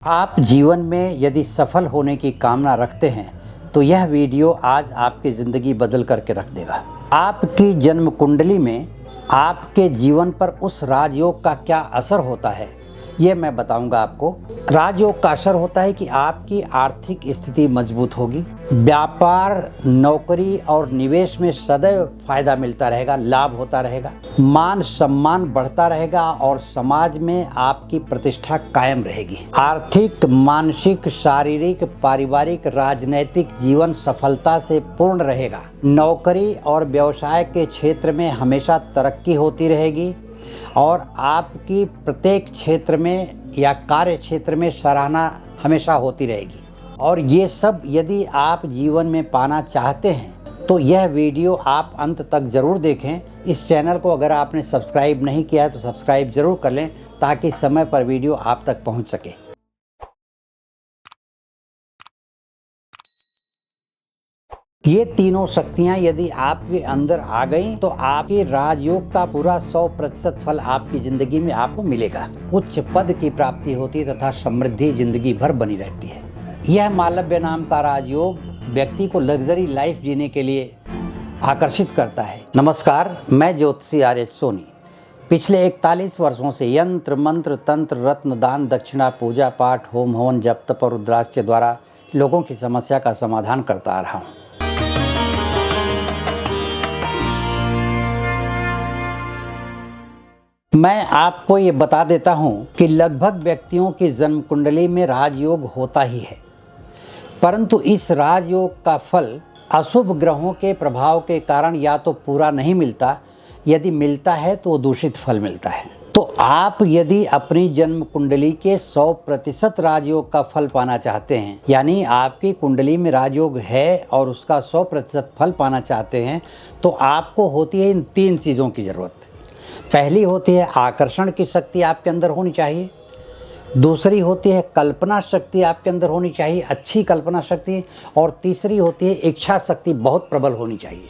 आप जीवन में यदि सफल होने की कामना रखते हैं तो यह वीडियो आज आपकी ज़िंदगी बदल करके रख देगा। आपकी जन्म कुंडली में आपके जीवन पर उस राजयोग का क्या असर होता है ये मैं बताऊंगा आपको। राजयोग का असर होता है कि आपकी आर्थिक स्थिति मजबूत होगी, व्यापार, नौकरी और निवेश में सदैव फायदा मिलता रहेगा, लाभ होता रहेगा, मान सम्मान बढ़ता रहेगा और समाज में आपकी प्रतिष्ठा कायम रहेगी। आर्थिक, मानसिक, शारीरिक, पारिवारिक, राजनैतिक जीवन सफलता से पूर्ण रहेगा। नौकरी और व्यवसाय के क्षेत्र में हमेशा तरक्की होती रहेगी और आपकी प्रत्येक क्षेत्र में या कार्य क्षेत्र में सराहना हमेशा होती रहेगी। और ये सब यदि आप जीवन में पाना चाहते हैं तो यह वीडियो आप अंत तक ज़रूर देखें। इस चैनल को अगर आपने सब्सक्राइब नहीं किया है तो सब्सक्राइब ज़रूर कर लें ताकि समय पर वीडियो आप तक पहुंच सके। ये तीनों शक्तियाँ यदि आपके अंदर आ गई तो आपके राजयोग का पूरा 100% फल आपकी जिंदगी में आपको मिलेगा। उच्च पद की प्राप्ति होती तथा समृद्धि जिंदगी भर बनी रहती है। यह मालव्य नाम का राजयोग व्यक्ति को लग्जरी लाइफ जीने के लिए आकर्षित करता है। नमस्कार, मैं ज्योतिषी आर.एच. सोनी पिछले 41 वर्षों से यंत्र, मंत्र, तंत्र, रत्न दान, दक्षिणा, पूजा पाठ, होम हवन, जप तप और रुद्राक्ष के द्वारा लोगों की समस्या का समाधान करता आ रहा हूँ। मैं आपको ये बता देता हूँ कि लगभग व्यक्तियों की जन्म कुंडली में राजयोग होता ही है, परंतु इस राजयोग का फल अशुभ ग्रहों के प्रभाव के कारण या तो पूरा नहीं मिलता, यदि मिलता है तो दूषित फल मिलता है। तो आप यदि अपनी जन्म कुंडली के 100% राजयोग का फल पाना चाहते हैं, यानी आपकी कुंडली में राजयोग है और उसका 100% फल पाना चाहते हैं, तो आपको होती है इन 3 चीज़ों की ज़रूरत। पहली होती है आकर्षण की शक्ति आपके अंदर होनी चाहिए, दूसरी होती है कल्पना शक्ति आपके अंदर होनी चाहिए, अच्छी कल्पना शक्ति, और तीसरी होती है इच्छा शक्ति बहुत प्रबल होनी चाहिए।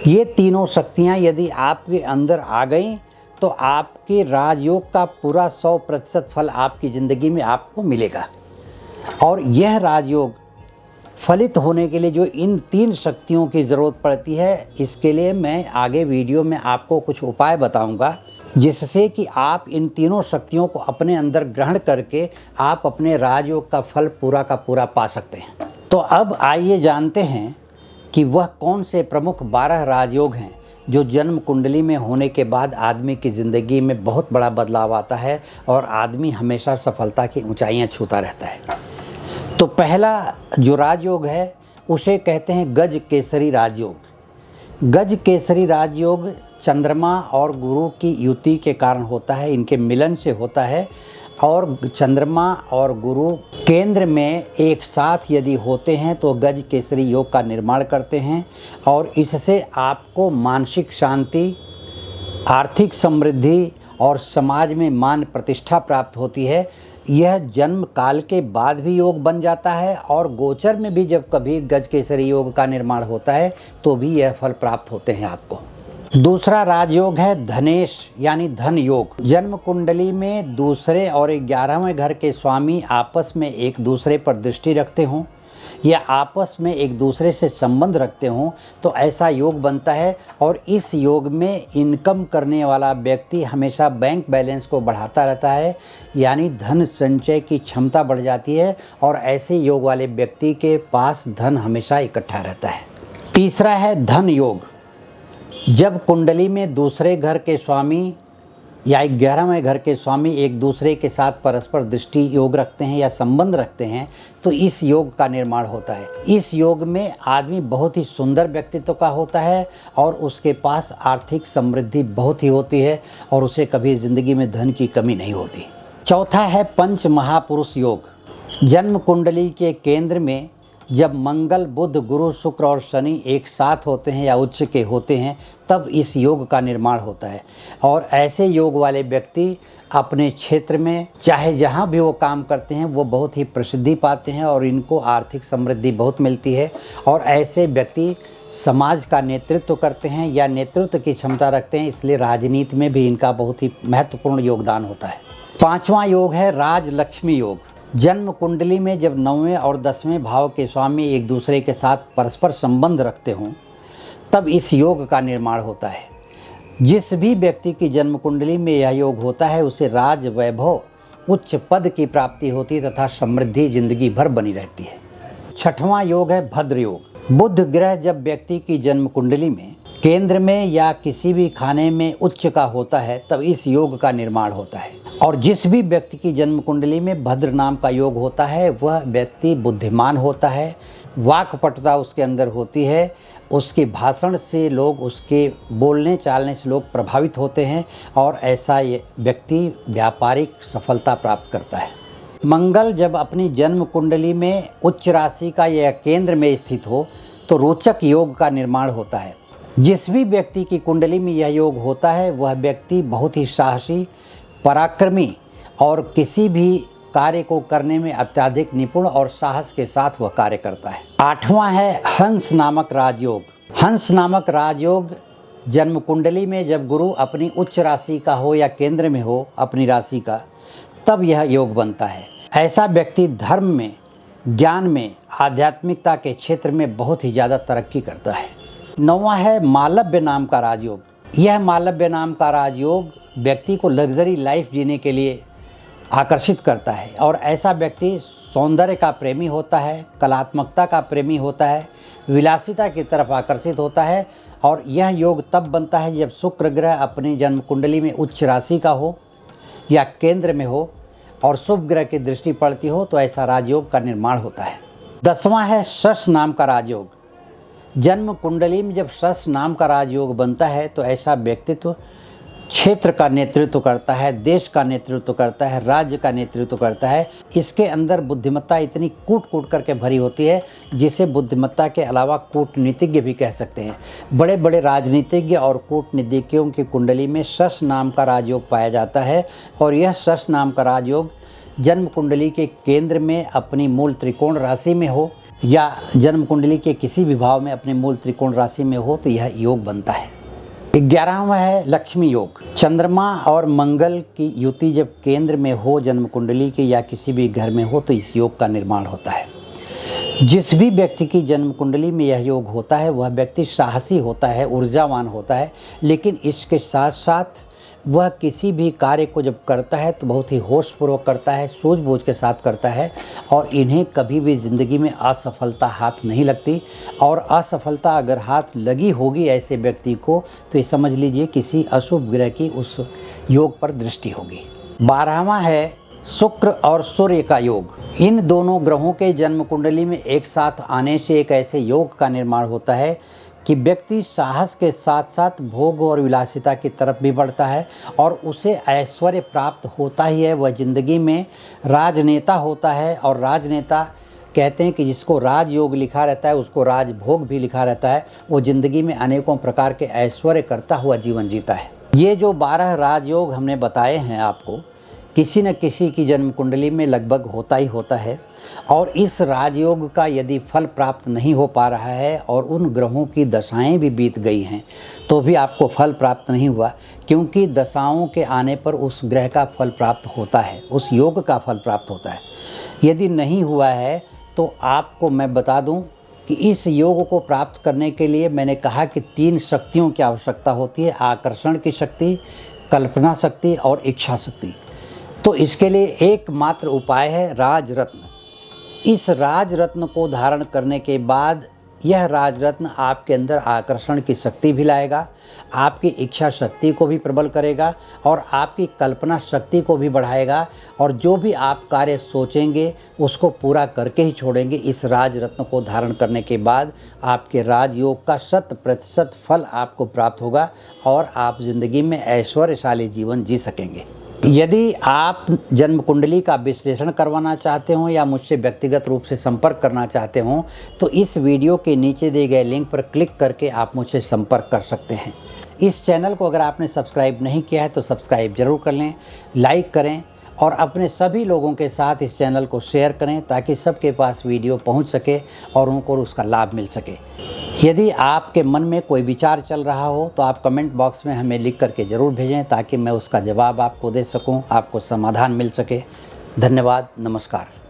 ये तीनों शक्तियाँ यदि आपके अंदर आ गई तो आपके राजयोग का पूरा 100% फल आपकी ज़िंदगी में आपको मिलेगा। और यह राजयोग फलित होने के लिए जो इन 3 शक्तियों की ज़रूरत पड़ती है, इसके लिए मैं आगे वीडियो में आपको कुछ उपाय बताऊंगा जिससे कि आप इन तीनों शक्तियों को अपने अंदर ग्रहण करके आप अपने राजयोग का फल पूरा का पूरा पा सकते हैं। तो अब आइए जानते हैं कि वह कौन से प्रमुख 12 राजयोग हैं जो जन्म कुंडली में होने के बाद आदमी की ज़िंदगी में बहुत बड़ा बदलाव आता है और आदमी हमेशा सफलता की ऊंचाइयां छूता रहता है। तो पहला जो राजयोग है उसे कहते हैं गज केसरी राजयोग। गज केसरी राजयोग चंद्रमा और गुरु की युति के कारण होता है, इनके मिलन से होता है। और चंद्रमा और गुरु केंद्र में एक साथ यदि होते हैं तो गज केसरी योग का निर्माण करते हैं और इससे आपको मानसिक शांति, आर्थिक समृद्धि और समाज में मान प्रतिष्ठा प्राप्त होती है। यह जन्म काल के बाद भी योग बन जाता है और गोचर में भी जब कभी गज केसरी योग का निर्माण होता है तो भी यह फल प्राप्त होते हैं आपको। दूसरा राजयोग है धनेश यानी धन योग। जन्म कुंडली में दूसरे और 11वें घर के स्वामी आपस में एक दूसरे पर दृष्टि रखते हों या आपस में एक दूसरे से संबंध रखते हों तो ऐसा योग बनता है। और इस योग में इनकम करने वाला व्यक्ति हमेशा बैंक बैलेंस को बढ़ाता रहता है, यानी धन संचय की क्षमता बढ़ जाती है और ऐसे योग वाले व्यक्ति के पास धन हमेशा इकट्ठा रहता है। तीसरा है धन योग। जब कुंडली में दूसरे घर के स्वामी या 11वें घर के स्वामी एक दूसरे के साथ परस्पर दृष्टि योग रखते हैं या संबंध रखते हैं तो इस योग का निर्माण होता है। इस योग में आदमी बहुत ही सुंदर व्यक्तित्व का होता है और उसके पास आर्थिक समृद्धि बहुत ही होती है और उसे कभी ज़िंदगी में धन की कमी नहीं होती। चौथा है पंच महापुरुष योग। जन्म कुंडली के केंद्र में जब मंगल, बुध, गुरु, शुक्र और शनि एक साथ होते हैं या उच्च के होते हैं तब इस योग का निर्माण होता है। और ऐसे योग वाले व्यक्ति अपने क्षेत्र में चाहे जहाँ भी वो काम करते हैं वो बहुत ही प्रसिद्धि पाते हैं और इनको आर्थिक समृद्धि बहुत मिलती है। और ऐसे व्यक्ति समाज का नेतृत्व करते हैं या नेतृत्व की क्षमता रखते हैं, इसलिए राजनीति में भी इनका बहुत ही महत्वपूर्ण योगदान होता है। 5वां योग है राज लक्ष्मी योग। जन्म कुंडली में जब 9वें और 10वें भाव के स्वामी एक दूसरे के साथ परस्पर संबंध रखते हों तब इस योग का निर्माण होता है। जिस भी व्यक्ति की जन्म कुंडली में यह योग होता है उसे राज वैभव, उच्च पद की प्राप्ति होती है तथा समृद्धि जिंदगी भर बनी रहती है। 6वां योग है भद्र योग। बुध ग्रह जब व्यक्ति की जन्म कुंडली में केंद्र में या किसी भी खाने में उच्च का होता है तब इस योग का निर्माण होता है। और जिस भी व्यक्ति की जन्म कुंडली में भद्र नाम का योग होता है वह व्यक्ति बुद्धिमान होता है, वाक्पटुता उसके अंदर होती है, उसके भाषण से लोग, उसके बोलने चालने से लोग प्रभावित होते हैं और ऐसा व्यक्ति व्यापारिक सफलता प्राप्त करता है। मंगल जब अपनी जन्म कुंडली में उच्च राशि का या केंद्र में स्थित हो तो रोचक योग का निर्माण होता है। जिस भी व्यक्ति की कुंडली में यह योग होता है वह व्यक्ति बहुत ही साहसी, पराक्रमी और किसी भी कार्य को करने में अत्यधिक निपुण और साहस के साथ वह कार्य करता है। 8वां है हंस नामक राजयोग। हंस नामक राजयोग जन्म कुंडली में जब गुरु अपनी उच्च राशि का हो या केंद्र में हो अपनी राशि का तब यह योग बनता है। ऐसा व्यक्ति धर्म में, ज्ञान में, आध्यात्मिकता के क्षेत्र में बहुत ही ज़्यादा तरक्की करता है। 9वां है मालव्य नाम का राजयोग। यह मालव्य नाम का राजयोग व्यक्ति को लग्जरी लाइफ जीने के लिए आकर्षित करता है और ऐसा व्यक्ति सौंदर्य का प्रेमी होता है, कलात्मकता का प्रेमी होता है, विलासिता की तरफ आकर्षित होता है। और यह योग तब बनता है जब शुक्र ग्रह अपनी जन्म कुंडली में उच्च राशि का हो या केंद्र में हो और शुभ ग्रह की दृष्टि पड़ती हो तो ऐसा राजयोग का निर्माण होता है। 10वां है शश नाम का राजयोग। जन्म कुंडली में जब शश नाम का राजयोग बनता है तो ऐसा व्यक्तित्व क्षेत्र का नेतृत्व करता है, देश का नेतृत्व करता है, राज्य का नेतृत्व करता है। इसके अंदर बुद्धिमत्ता इतनी कूट कूट करके भरी होती है जिसे बुद्धिमत्ता के अलावा कूटनीतिज्ञ भी कह सकते हैं। बड़े बड़े राजनीतिज्ञ और कूटनीतिज्ञों की कुंडली में शश नाम का राजयोग पाया जाता है और यह शश नाम का राजयोग जन्म कुंडली के केंद्र में अपनी मूल त्रिकोण राशि में हो या जन्म कुंडली के किसी भी भाव में अपने मूल त्रिकोण राशि में हो तो यह योग बनता है। 11वां है लक्ष्मी योग। चंद्रमा और मंगल की युति जब केंद्र में हो जन्म कुंडली के या किसी भी घर में हो तो इस योग का निर्माण होता है। जिस भी व्यक्ति की जन्म कुंडली में यह योग होता है वह व्यक्ति साहसी होता है, ऊर्जावान होता है, लेकिन इसके साथ साथ वह किसी भी कार्य को जब करता है तो बहुत ही होशपूर्वक करता है, सूझबूझ के साथ करता है और इन्हें कभी भी ज़िंदगी में असफलता हाथ नहीं लगती। और असफलता अगर हाथ लगी होगी ऐसे व्यक्ति को तो ये समझ लीजिए किसी अशुभ ग्रह की उस योग पर दृष्टि होगी। 12वां है शुक्र और सूर्य का योग। इन दोनों ग्रहों के जन्म कुंडली में एक साथ आने से एक ऐसे योग का निर्माण होता है कि व्यक्ति साहस के साथ साथ भोग और विलासिता की तरफ भी बढ़ता है और उसे ऐश्वर्य प्राप्त होता ही है। वह जिंदगी में राजनेता होता है और राजनेता कहते हैं कि जिसको राजयोग लिखा रहता है उसको राजभोग भी लिखा रहता है। वो जिंदगी में अनेकों प्रकार के ऐश्वर्य करता हुआ जीवन जीता है। ये जो 12 राजयोग हमने बताए हैं आपको, किसी न किसी की जन्म कुंडली में लगभग होता ही होता है और इस राजयोग का यदि फल प्राप्त नहीं हो पा रहा है और उन ग्रहों की दशाएं भी बीत गई हैं तो भी आपको फल प्राप्त नहीं हुआ, क्योंकि दशाओं के आने पर उस ग्रह का फल प्राप्त होता है, उस योग का फल प्राप्त होता है। यदि नहीं हुआ है तो आपको मैं बता दूं कि इस योग को प्राप्त करने के लिए मैंने कहा कि 3 शक्तियों की आवश्यकता होती है: आकर्षण की शक्ति, कल्पना शक्ति और इच्छा शक्ति। तो इसके लिए एकमात्र उपाय है राजरत्न। इस राजरत्न को धारण करने के बाद यह राजरत्न आपके अंदर आकर्षण की शक्ति भी लाएगा, आपकी इच्छा शक्ति को भी प्रबल करेगा और आपकी कल्पना शक्ति को भी बढ़ाएगा और जो भी आप कार्य सोचेंगे उसको पूरा करके ही छोड़ेंगे। इस राजरत्न को धारण करने के बाद आपके राजयोग का 100% फल आपको प्राप्त होगा और आप ज़िंदगी में ऐश्वर्यशाली जीवन जी सकेंगे। यदि आप जन्म कुंडली का विश्लेषण करवाना चाहते हो या मुझसे व्यक्तिगत रूप से संपर्क करना चाहते हो तो इस वीडियो के नीचे दिए गए लिंक पर क्लिक करके आप मुझसे संपर्क कर सकते हैं। इस चैनल को अगर आपने सब्सक्राइब नहीं किया है तो सब्सक्राइब जरूर कर लें, लाइक करें और अपने सभी लोगों के साथ इस चैनल को शेयर करें ताकि सबके पास वीडियो पहुंच सके और उनको उसका लाभ मिल सके। यदि आपके मन में कोई विचार चल रहा हो तो आप कमेंट बॉक्स में हमें लिख करके ज़रूर भेजें ताकि मैं उसका जवाब आपको दे सकूं, आपको समाधान मिल सके। धन्यवाद, नमस्कार।